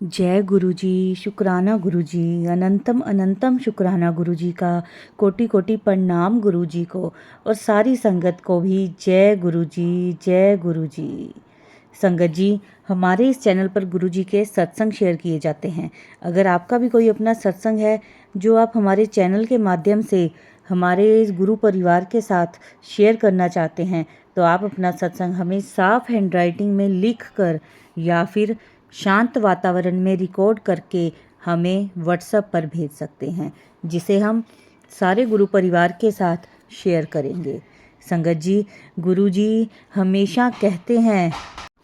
जय गुरु जी। शुक्राना गुरु जी। अनंतम अनंतम शुक्राना गुरु जी का। कोटि कोटि प्रणाम गुरु जी को और सारी संगत को भी जय गुरु जी। जय गुरु जी। संगत जी, हमारे इस चैनल पर गुरु जी के सत्संग शेयर किए जाते हैं। अगर आपका भी कोई अपना सत्संग है जो आप हमारे चैनल के माध्यम से हमारे इस गुरु परिवार के साथ शेयर करना चाहते हैं, तो आप अपना सत्संग हमें साफ हैंड राइटिंग में लिख कर या फिर शांत वातावरण में रिकॉर्ड करके हमें व्हाट्सएप पर भेज सकते हैं, जिसे हम सारे गुरु परिवार के साथ शेयर करेंगे। संगत जी, गुरु जी हमेशा कहते हैं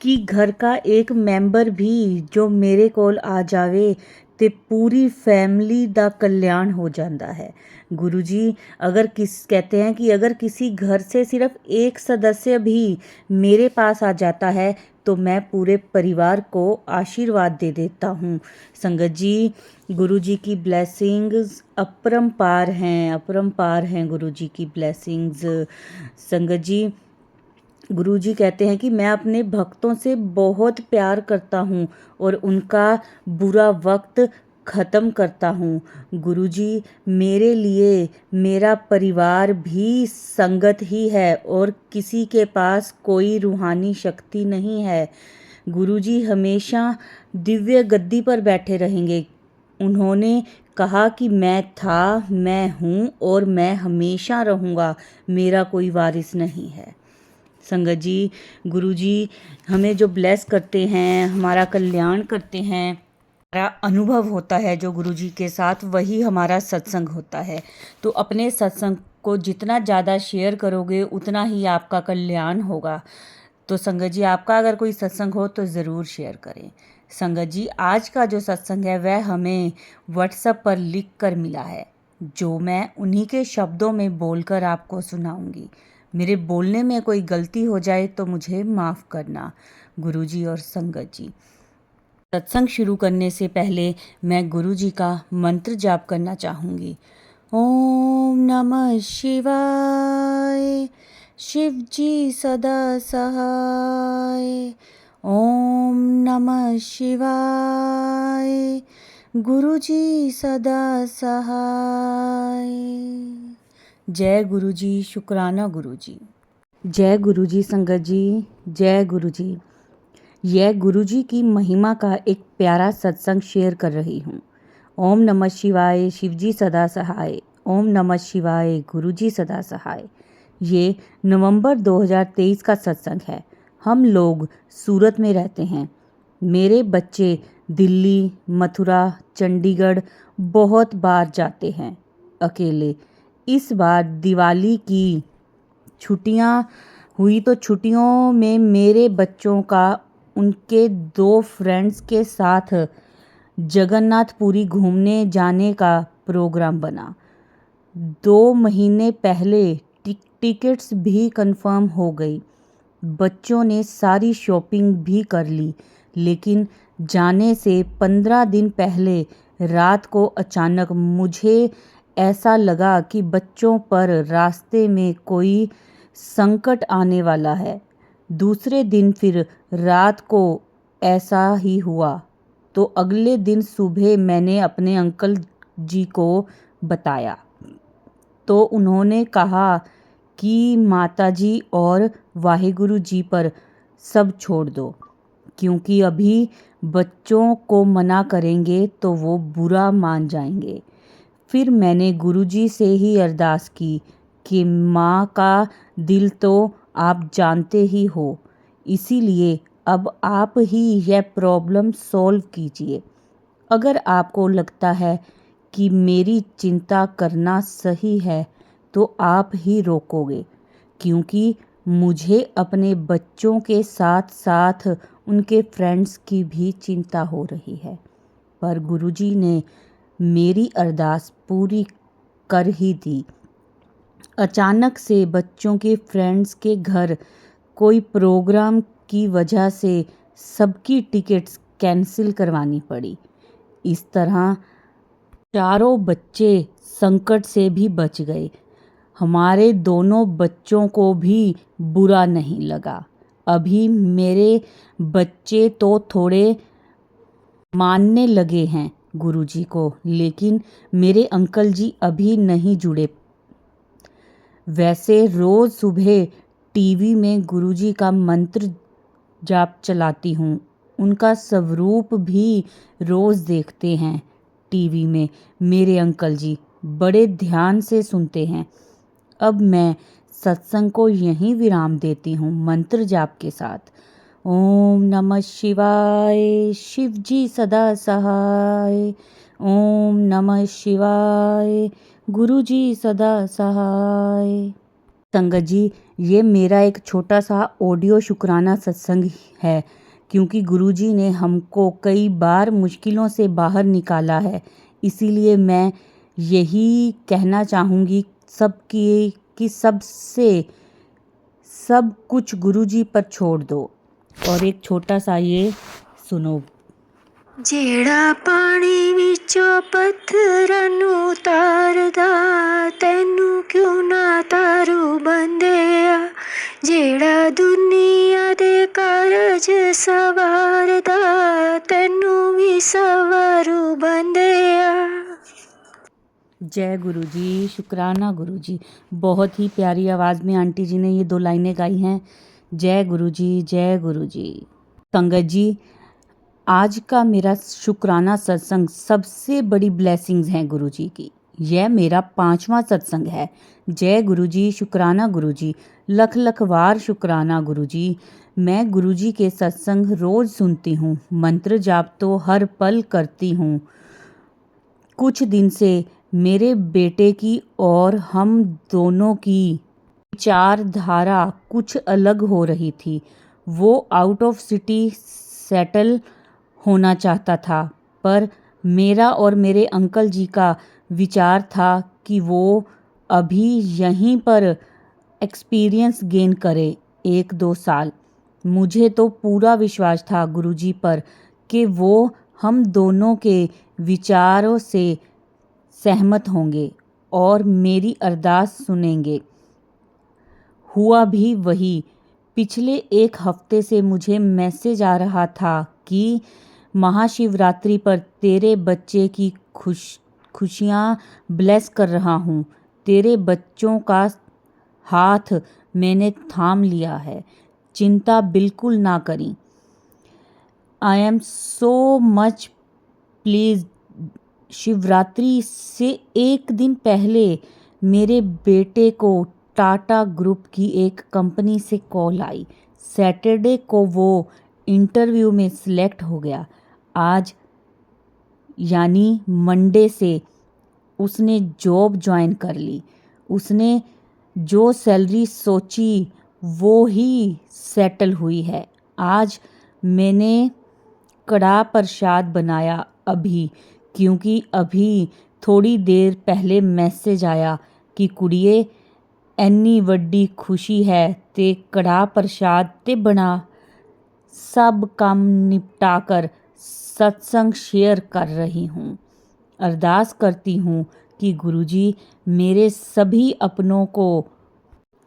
कि घर का एक मैंबर भी जो मेरे कोल आ जावे ते पूरी फैमिली दा कल्याण हो जाता है। गुरु जी कहते हैं कि अगर किसी घर से सिर्फ एक सदस्य भी मेरे पास आ जाता है तो मैं पूरे परिवार को आशीर्वाद दे देता हूँ। संगत जी, गुरु जी की ब्लेसिंग्स अपरंपार हैं गुरु जी की ब्लेसिंग्स। संगत जी, गुरु जी कहते हैं कि मैं अपने भक्तों से बहुत प्यार करता हूँ और उनका बुरा वक्त ख़त्म करता हूँ। गुरु जी, मेरे लिए मेरा परिवार भी संगत ही है और किसी के पास कोई रूहानी शक्ति नहीं है। गुरु जी हमेशा दिव्य गद्दी पर बैठे रहेंगे। उन्होंने कहा कि मैं हूँ और मैं हमेशा रहूँगा, मेरा कोई वारिस नहीं है। संगत जी, गुरु जी हमें जो ब्लेस करते हैं, हमारा कल्याण करते हैं, हमारा अनुभव होता है जो गुरु जी के साथ, वही हमारा सत्संग होता है। तो अपने सत्संग को जितना ज़्यादा शेयर करोगे उतना ही आपका कल्याण होगा। तो संगत जी, आपका अगर कोई सत्संग हो तो ज़रूर शेयर करें। संगत जी, आज का जो सत्संग है वह हमें व्हाट्सएप पर लिख कर मिला है, जो मैं उन्हीं के शब्दों में बोलकर आपको सुनाऊंगी। मेरे बोलने में कोई गलती हो जाए तो मुझे माफ़ करना गुरुजी और संगत जी। सत्संग शुरू करने से पहले मैं गुरुजी का मंत्र जाप करना चाहूँगी। ओम नमः शिवाय, शिव जी सदा सहाय। ओम नमः शिवाय, गुरु जी सदा सहाय। जय गुरु जी। शुक्राना गुरु जी। जय गुरु जी। संगत जी, जय गुरु जी। यह गुरु जी की महिमा का एक प्यारा सत्संग शेयर कर रही हूँ। ओम नमः शिवाय, शिव जी सदा सहाय। ओम नमः शिवाय, गुरु जी सदा सहाय। ये नवंबर 2023 का सत्संग है। हम लोग सूरत में रहते हैं। मेरे बच्चे दिल्ली, मथुरा, चंडीगढ़ बहुत बार जाते हैं अकेले। इस बार दिवाली की छुट्टियां हुई तो छुट्टियों में मेरे बच्चों का उनके 2 फ्रेंड्स के साथ जगन्नाथपुरी घूमने जाने का प्रोग्राम बना। 2 महीने पहले टिकट्स भी कंफर्म हो गई। बच्चों ने सारी शॉपिंग भी कर ली, लेकिन जाने से 15 दिन पहले रात को अचानक मुझे ऐसा लगा कि बच्चों पर रास्ते में कोई संकट आने वाला है। दूसरे दिन फिर रात को ऐसा ही हुआ, तो अगले दिन सुबह मैंने अपने अंकल जी को बताया, तो उन्होंने कहा कि माताजी और वाहिगुरु जी पर सब छोड़ दो, क्योंकि अभी बच्चों को मना करेंगे तो वो बुरा मान जाएंगे। फिर मैंने गुरुजी से ही अरदास की कि माँ का दिल तो आप जानते ही हो, इसीलिए अब आप ही यह प्रॉब्लम सॉल्व कीजिए। अगर आपको लगता है कि मेरी चिंता करना सही है तो आप ही रोकोगे, क्योंकि मुझे अपने बच्चों के साथ साथ उनके फ्रेंड्स की भी चिंता हो रही है। पर गुरुजी ने मेरी अरदास पूरी कर ही दी। अचानक से बच्चों के फ्रेंड्स के घर कोई प्रोग्राम की वजह से सबकी टिकट्स कैंसिल करवानी पड़ी। इस तरह चारों बच्चे संकट से भी बच गए। हमारे दोनों बच्चों को भी बुरा नहीं लगा। अभी मेरे बच्चे तो थोड़े मानने लगे हैं गुरुजी को, लेकिन मेरे अंकल जी अभी नहीं जुड़े। वैसे रोज़ सुबह टीवी में गुरुजी का मंत्र जाप चलाती हूँ। उनका स्वरूप भी रोज़ देखते हैं टीवी में। मेरे अंकल जी बड़े ध्यान से सुनते हैं। अब मैं सत्संग को यहीं विराम देती हूँ मंत्र जाप के साथ। ओम नमः शिवाय, शिव जी सदा सहाय। ओम नमः शिवाय, गुरु जी सदा सहाय। संगत जी, ये मेरा एक छोटा सा ऑडियो शुक्राना सत्संग है, क्योंकि गुरुजी ने हमको कई बार मुश्किलों से बाहर निकाला है। इसीलिए मैं यही कहना चाहूँगी सबकी कि सब कुछ गुरुजी पर छोड़ दो। और एक छोटा सा ये सुनो। ਜਿਹੜਾ ਪਾਣੀ ਵਿੱਚੋਂ ਪੱਥਰਾਂ ਨੂੰ ਉਤਾਰਦਾ, ਤੈਨੂੰ ਕਿਉਂ ਨਾ ਤਾਰੂ ਬੰਦਿਆ। ਜਿਹੜਾ ਦੁਨੀਆ ਦੇ ਕਾਰਜ ਸਵਾਰਦਾ, ਤੈਨੂੰ ਵੀ ਸਵਾਰੂ ਬੰਦਿਆ। जय गुरु जी, शुक्राना गुरु जी। बहुत ही प्यारी आवाज़ में आंटी जी ने ये 2 लाइनें गाई हैं। जय गुरु जी, जय गुरु जी। संगत जी, आज का मेरा शुक्राना सत्संग सबसे बड़ी ब्लेसिंग्स हैं गुरु जी की। यह मेरा 5वां सत्संग है। जय गुरु जी, शुक्राना गुरु जी। लख लख वार शुक्राना गुरु जी। मैं गुरु जी के सत्संग रोज़ सुनती हूँ। मंत्र जाप तो हर पल करती हूँ। कुछ दिन से मेरे बेटे की और हम दोनों की विचारधारा कुछ अलग हो रही थी। वो आउट ऑफ सिटी सेटल होना चाहता था, पर मेरा और मेरे अंकल जी का विचार था कि वो अभी यहीं पर एक्सपीरियंस गेन करे 1-2 साल। मुझे तो पूरा विश्वास था गुरुजी पर कि वो हम दोनों के विचारों से सहमत होंगे और मेरी अरदास सुनेंगे। हुआ भी वही। पिछले 1 हफ्ते से मुझे मैसेज आ रहा था कि महाशिवरात्रि पर तेरे बच्चे की खुशियाँ ब्लेस कर रहा हूँ। तेरे बच्चों का हाथ मैंने थाम लिया है। चिंता बिल्कुल ना करी। I am so much please. Shivratri से 1 दिन पहले मेरे बेटे को टाटा ग्रुप की एक कंपनी से कॉल आई। सैटरडे को वो इंटरव्यू में सिलेक्ट हो गया। आज यानी मंडे से उसने जॉब ज्वाइन कर ली। उसने जो सैलरी सोची वो ही सेटल हुई है। आज मैंने कड़ा प्रसाद बनाया अभी, क्योंकि अभी थोड़ी देर पहले मैसेज आया कि कुड़िए एनी वड्डी खुशी है ते कड़ा प्रसाद ते बना। सब काम निपटा कर सत्संग शेयर कर रही हूँ। अरदास करती हूँ कि गुरुजी मेरे सभी अपनों को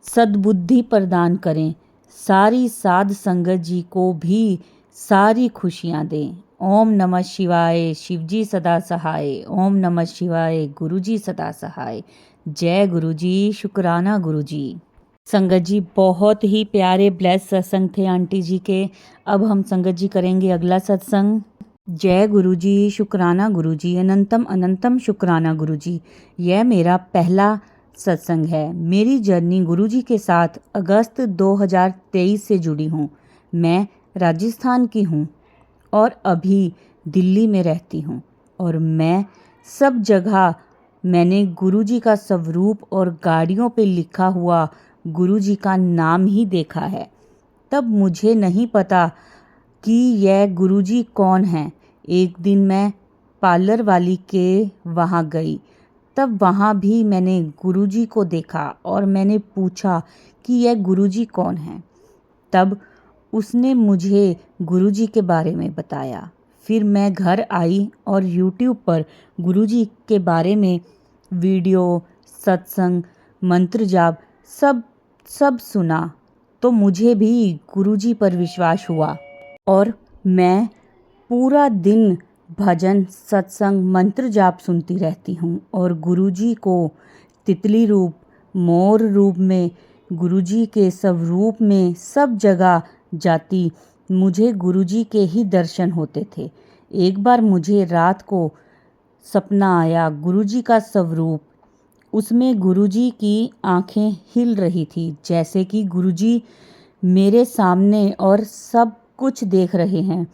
सद्बुद्धि प्रदान करें। सारी साध संगत जी को भी सारी खुशियाँ दें। ओम नमः शिवाय, शिवजी सदा सहाय। ओम नमः शिवाय, गुरुजी सदा सहाय। जय गुरुजी, शुक्राना गुरुजी। संगत जी बहुत ही प्यारे ब्लेस सत्संग थे आंटी जी के। अब हम संगत जी करेंगे अगला सत्संग। जय गुरुजी, शुक्राना गुरुजी। अनंतम अनंतम शुक्राना गुरुजी। यह मेरा पहला सत्संग है। मेरी जर्नी गुरुजी के साथ अगस्त 2023 से जुड़ी हूँ। मैं राजस्थान की हूँ और अभी दिल्ली में रहती हूँ, और मैं सब जगह मैंने गुरुजी का स्वरूप और गाड़ियों पे लिखा हुआ गुरुजी का नाम ही देखा है। तब मुझे नहीं पता कि यह गुरुजी कौन है। एक दिन मैं पार्लर वाली के वहाँ गई, तब वहाँ भी मैंने गुरुजी को देखा और मैंने पूछा कि यह गुरुजी कौन है। तब उसने मुझे गुरुजी के बारे में बताया। फिर मैं घर आई और YouTube पर गुरुजी के बारे में वीडियो, सत्संग, मंत्र जाप सब सुना, तो मुझे भी गुरुजी पर विश्वास हुआ और मैं पूरा दिन भजन, सत्संग, मंत्र जाप सुनती रहती हूँ और गुरुजी को तितली रूप, मोर रूप में, गुरुजी के स्वरूप में सब जगह जाती मुझे गुरुजी के ही दर्शन होते थे। एक बार मुझे रात को सपना आया गुरुजी का स्वरूप, उसमें गुरुजी की आंखें हिल रही थी जैसे कि गुरुजी मेरे सामने और सब कुछ देख रहे हैं।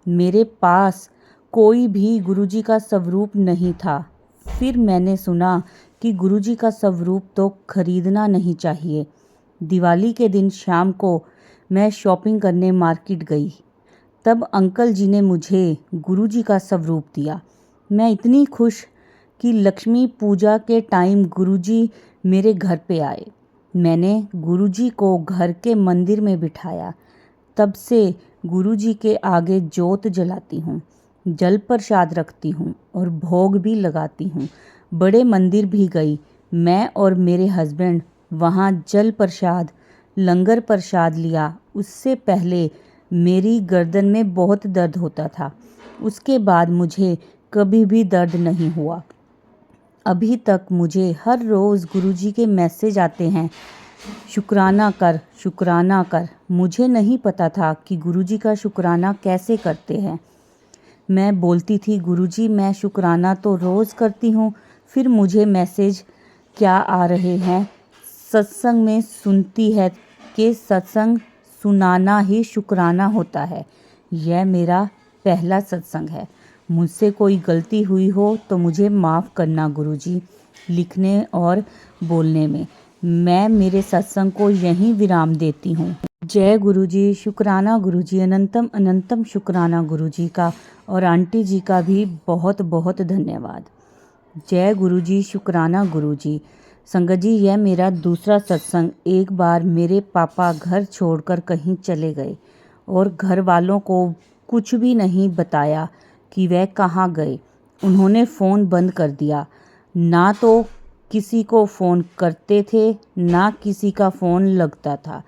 मेरे पास कोई भी गुरुजी का स्वरूप नहीं था। फिर मैंने सुना कि गुरुजी का स्वरूप तो खरीदना नहीं चाहिए। दिवाली के दिन शाम को मैं शॉपिंग करने मार्केट गई। तब अंकल जी ने मुझे गुरुजी का स्वरूप दिया। मैं इतनी खुश कि लक्ष्मी पूजा के टाइम गुरुजी मेरे घर पे आए। मैंने गुरुजी को घर के मंदिर में बिठाया। तब से गुरुजी के आगे जोत जलाती हूँ, जल प्रसाद रखती हूँ और भोग भी लगाती हूँ। बड़े मंदिर भी गई। मैं और मेरे हस्बैंड वहाँ जल प्रसाद, लंगर प्रसाद लिया। उससे पहले मेरी गर्दन में बहुत दर्द होता था। उसके बाद मुझे कभी भी दर्द नहीं हुआ। अभी तक मुझे हर रोज़ गुरुजी के मैसेज आते हैं, शुक्राना कर, शुक्राना कर। मुझे नहीं पता था कि गुरुजी का शुक्राना कैसे करते हैं। मैं बोलती थी गुरुजी मैं शुक्राना तो रोज़ करती हूँ, फिर मुझे मैसेज क्या आ रहे हैं। सत्संग में सुनती है कि सत्संग सुनाना ही शुक्राना होता है। यह मेरा पहला सत्संग है। मुझसे कोई गलती हुई हो तो मुझे माफ़ करना गुरुजी। लिखने और बोलने में मैं मेरे सत्संग को यहीं विराम देती हूँ। जय गुरुजी, शुक्राना गुरुजी, अनंतम अनंतम शुक्राना गुरुजी का और आंटी जी का भी बहुत बहुत धन्यवाद। जय गुरुजी, शुक्राना गुरुजी। संगत जी, यह मेरा दूसरा सत्संग। एक बार मेरे पापा घर छोड़कर कहीं चले गए और घर वालों को कुछ भी नहीं बताया कि वह कहाँ गए। उन्होंने फ़ोन बंद कर दिया। ना तो किसी को फ़ोन करते थे, ना किसी का फ़ोन लगता था।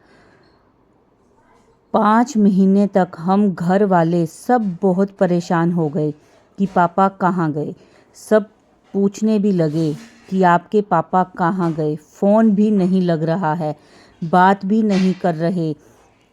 5 महीने तक हम घर वाले सब बहुत परेशान हो गए कि पापा कहाँ गए। सब पूछने भी लगे कि आपके पापा कहाँ गए। फ़ोन भी नहीं लग रहा है, बात भी नहीं कर रहे।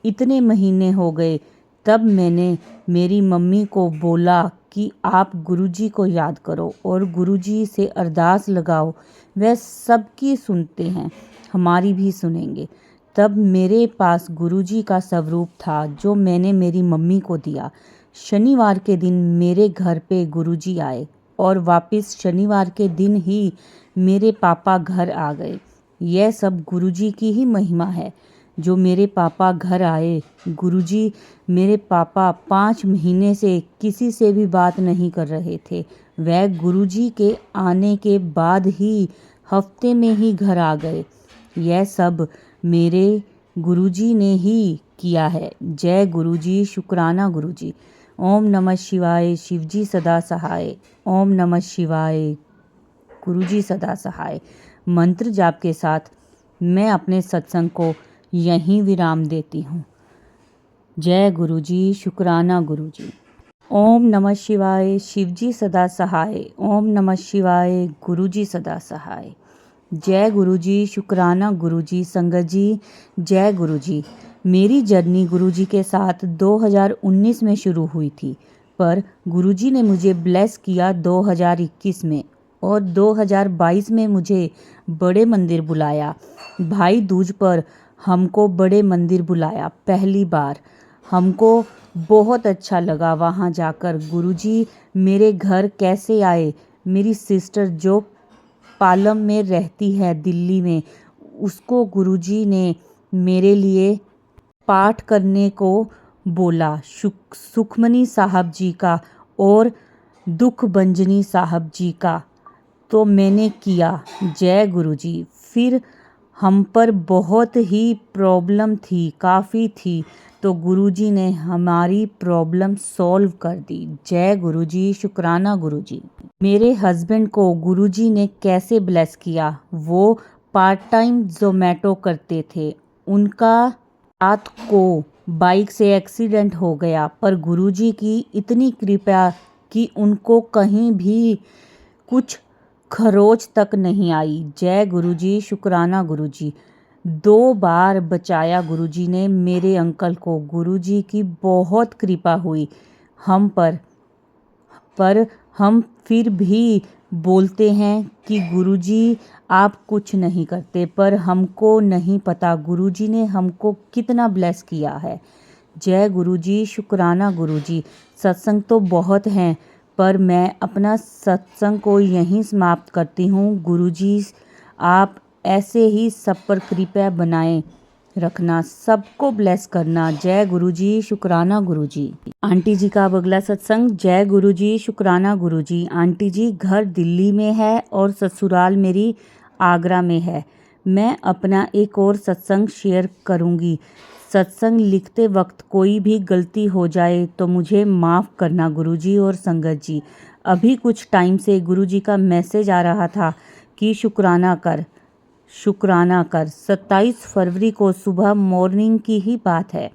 इतने महीने हो गए। तब मैंने मेरी मम्मी को बोला कि आप गुरुजी को याद करो और गुरुजी से अरदास लगाओ, वह सबकी सुनते हैं, हमारी भी सुनेंगे। तब मेरे पास गुरुजी का स्वरूप था जो मैंने मेरी मम्मी को दिया। शनिवार के दिन मेरे घर पे गुरुजी आए और वापस शनिवार के दिन ही मेरे पापा घर आ गए। यह सब गुरुजी की ही महिमा है जो मेरे पापा घर आए। गुरुजी, मेरे पापा 5 महीने से किसी से भी बात नहीं कर रहे थे। वह गुरुजी के आने के बाद ही हफ्ते में ही घर आ गए। यह सब मेरे गुरुजी ने ही किया है। जय गुरुजी, शुक्राना गुरुजी। ओम नमः शिवाय, शिवजी सदा सहाय। ओम नमः शिवाय, गुरुजी सदा सहाय। मंत्र जाप के साथ मैं अपने सत्संग को यहीं विराम देती हूँ। जय गुरुजी, शुक्राना गुरुजी। ओम नमः शिवाय, शिवजी सदा सहाय। ओम नमः शिवाय, गुरुजी सदा सहाय। जय गुरुजी, शुक्राना गुरुजी। संगत जी, जय गुरुजी। मेरी जर्नी गुरुजी के साथ 2019 में शुरू हुई थी, पर गुरुजी ने मुझे ब्लेस किया 2021 में और 2022 में मुझे बड़े मंदिर बुलाया। भाई दूज पर हमको बड़े मंदिर बुलाया पहली बार। हमको बहुत अच्छा लगा वहाँ जाकर। गुरुजी मेरे घर कैसे आए। मेरी सिस्टर जो पालम में रहती है दिल्ली में, उसको गुरुजी ने मेरे लिए पाठ करने को बोला, सुखमनी साहब जी का और दुख भंजनी साहब जी का, तो मैंने किया। जय गुरुजी। फिर हम पर बहुत ही प्रॉब्लम थी, काफ़ी थी, तो गुरुजी ने हमारी प्रॉब्लम सॉल्व कर दी। जय गुरुजी, शुक्राना गुरुजी। मेरे हस्बैंड को गुरुजी ने कैसे ब्लेस किया। वो पार्ट टाइम ज़ोमैटो करते थे। उनका रात को बाइक से एक्सीडेंट हो गया, पर गुरुजी की इतनी कृपा कि उनको कहीं भी कुछ खरोच तक नहीं आई। जय गुरुजी, शुक्राना गुरुजी। 2 बार बचाया गुरुजी ने मेरे अंकल को। गुरुजी की बहुत कृपा हुई हम पर हम फिर भी बोलते हैं कि गुरुजी आप कुछ नहीं करते, पर हमको नहीं पता गुरुजी ने हमको कितना ब्लेस किया है। जय गुरुजी, शुक्राना गुरुजी। सत्संग तो बहुत हैं, पर मैं अपना सत्संग को यहीं समाप्त करती हूँ। गुरुजी आप ऐसे ही सब पर कृपा बनाए रखना, सबको ब्लेस करना। जय गुरुजी, शुक्राना गुरुजी। आंटी जी का अब अगला सत्संग। जय गुरुजी, शुक्राना गुरुजी। आंटी जी घर दिल्ली में है और ससुराल मेरी आगरा में है। मैं अपना एक और सत्संग शेयर करूंगी। सत्संग लिखते वक्त कोई भी गलती हो जाए तो मुझे माफ़ करना गुरुजी और संगत जी। अभी कुछ टाइम से गुरुजी का मैसेज आ रहा था कि शुक्राना कर 27 फरवरी को सुबह मॉर्निंग की ही बात है।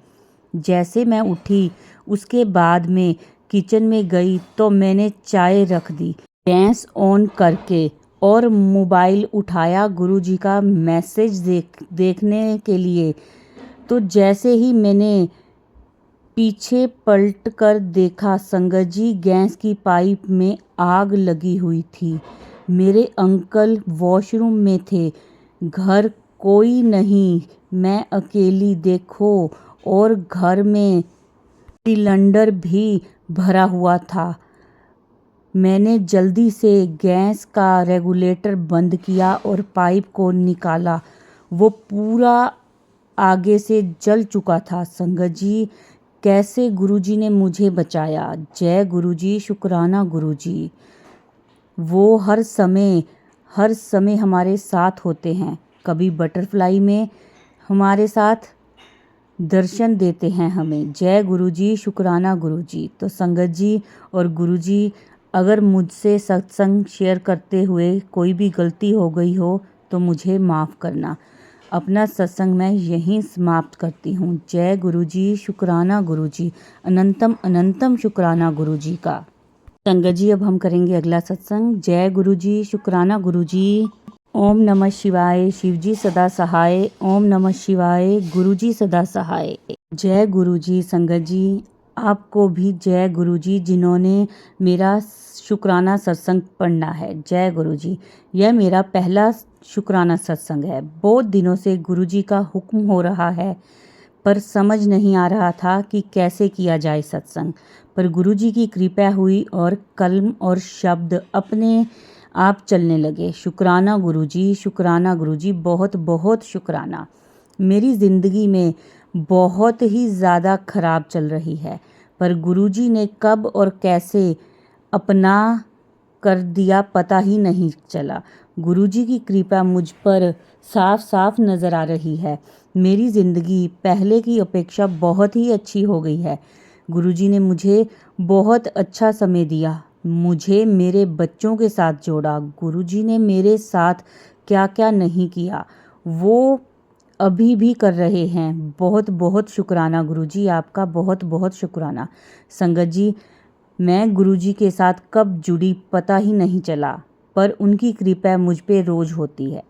जैसे मैं उठी उसके बाद में किचन में गई तो मैंने चाय रख दी गैस ऑन करके और मोबाइल उठाया गुरुजी का मैसेज देखने के लिए। तो जैसे ही मैंने पीछे पलट कर देखा, संगत जी गैस की पाइप में आग लगी हुई थी। मेरे अंकल वॉशरूम में थे, घर कोई नहीं, मैं अकेली देखो, और घर में सिलेंडर भी भरा हुआ था। मैंने जल्दी से गैस का रेगुलेटर बंद किया और पाइप को निकाला। वो पूरा आगे से जल चुका था। संगत जी कैसे गुरुजी ने मुझे बचाया। जय गुरुजी, शुक्राना गुरुजी। वो हर समय हमारे साथ होते हैं। कभी बटरफ्लाई में हमारे साथ दर्शन देते हैं हमें। जय गुरुजी, शुक्राना गुरुजी। तो संगत जी और गुरुजी, अगर मुझसे सत्संग शेयर करते हुए कोई भी गलती हो गई हो तो मुझे माफ़ करना। अपना सत्संग मैं यहीं समाप्त करती हूँ। जय गुरुजी, शुक्राना गुरुजी। अनंतम अनंतम शुक्राना गुरुजी का। संगत जी अब हम करेंगे अगला सत्संग। जय गुरुजी, शुक्राना गुरुजी। ओम नमः शिवाय, शिवजी सदा सहाय। ओम नमः शिवाय, गुरुजी सदा सहाय। जय गुरुजी। संगत जी आपको भी जय गुरुजी, जिन्होंने मेरा शुक्राना सत्संग पढ़ना है। जय गुरुजी। यह मेरा पहला शुक्राना सत्संग है। बहुत दिनों से गुरुजी का हुक्म हो रहा है, पर समझ नहीं आ रहा था कि कैसे किया जाए सत्संग। पर गुरुजी की कृपा हुई और कलम और शब्द अपने आप चलने लगे। शुक्राना गुरुजी, शुक्राना गुरुजी, बहुत बहुत शुक्राना। मेरी ज़िंदगी में बहुत ही ज़्यादा ख़राब चल रही है, पर गुरुजी ने कब और कैसे अपना कर दिया पता ही नहीं चला। गुरुजी की कृपा मुझ पर साफ साफ नज़र आ रही है। मेरी ज़िंदगी पहले की अपेक्षा बहुत ही अच्छी हो गई है। गुरुजी ने मुझे बहुत अच्छा समय दिया, मुझे मेरे बच्चों के साथ जोड़ा। गुरुजी ने मेरे साथ क्या क्या नहीं किया वो अभी भी कर रहे हैं। बहुत बहुत शुक्राना गुरुजी, आपका बहुत बहुत शुक्राना। संगत जी मैं गुरुजी के साथ कब जुड़ी पता ही नहीं चला, पर उनकी कृपा मुझ पे रोज़ होती है।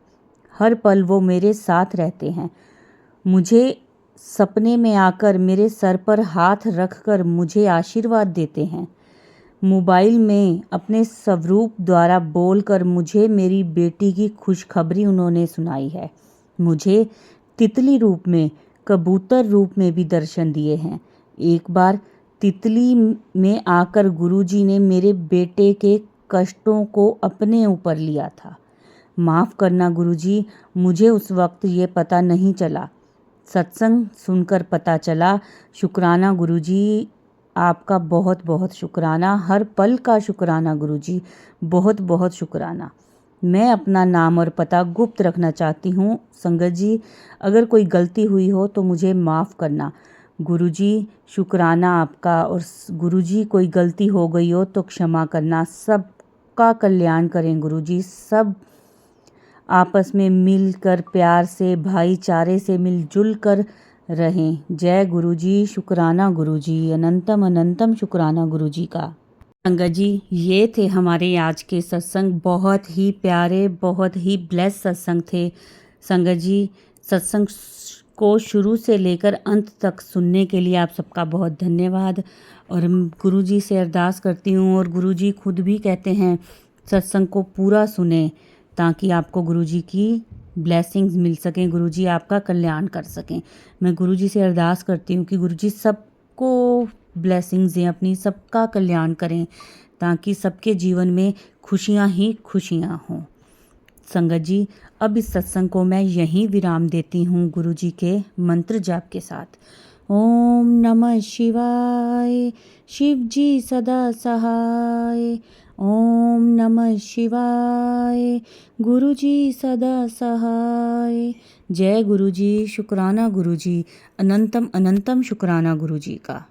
हर पल वो मेरे साथ रहते हैं। मुझे सपने में आकर मेरे सर पर हाथ रखकर मुझे आशीर्वाद देते हैं। मोबाइल में अपने स्वरूप द्वारा बोलकर मुझे मेरी बेटी की खुशखबरी उन्होंने सुनाई है। मुझे तितली रूप में, कबूतर रूप में भी दर्शन दिए हैं। एक बार तितली में आकर गुरुजी ने मेरे बेटे के कष्टों को अपने ऊपर लिया था। माफ़ करना गुरुजी, मुझे उस वक्त ये पता नहीं चला, सत्संग सुनकर पता चला। शुक्राना गुरुजी, आपका बहुत बहुत शुक्राना, हर पल का शुक्राना गुरुजी, बहुत बहुत शुक्राना। मैं अपना नाम और पता गुप्त रखना चाहती हूँ। संगत जी अगर कोई गलती हुई हो तो मुझे माफ़ करना गुरुजी, शुक्राना आपका। और गुरुजी कोई गलती हो गई हो तो क्षमा करना। सबका कल्याण करें गुरुजी, सब आपस में मिलकर प्यार से भाईचारे से मिलजुल कर रहें। जय गुरुजी, शुक्राना गुरुजी, अनंतम अनंतम शुक्राना गुरुजी का। संगत जी, ये थे हमारे आज के सत्संग। बहुत ही प्यारे, बहुत ही ब्लेस सत्संग थे। संगत जी, सत्संग को शुरू से लेकर अंत तक सुनने के लिए आप सबका बहुत धन्यवाद। और गुरु जी से अरदास करती हूँ, और गुरु जी खुद भी कहते हैं सत्संग को पूरा सुने, ताकि आपको गुरु जी की ब्लेसिंग्स मिल सकें, गुरु जी आपका कल्याण कर सकें। मैं गुरु जी से अरदास करती हूँ कि गुरु जी सबको ब्लेसिंग्स दें, अपनी सबका कल्याण करें, ताकि सबके जीवन में खुशियाँ ही खुशियाँ हों। संगत जी, अब इस सत्संग को मैं यहीं विराम देती हूँ गुरु जी के मंत्र जाप के साथ। ओम नमः शिवाय, शिव जी सदा सहाय। ओम नमः शिवाय, गुरु जी सदा सहाय। जय गुरु जी, शुक्राना गुरु जी, अनंतम अनंतम शुक्राना गुरु जी का।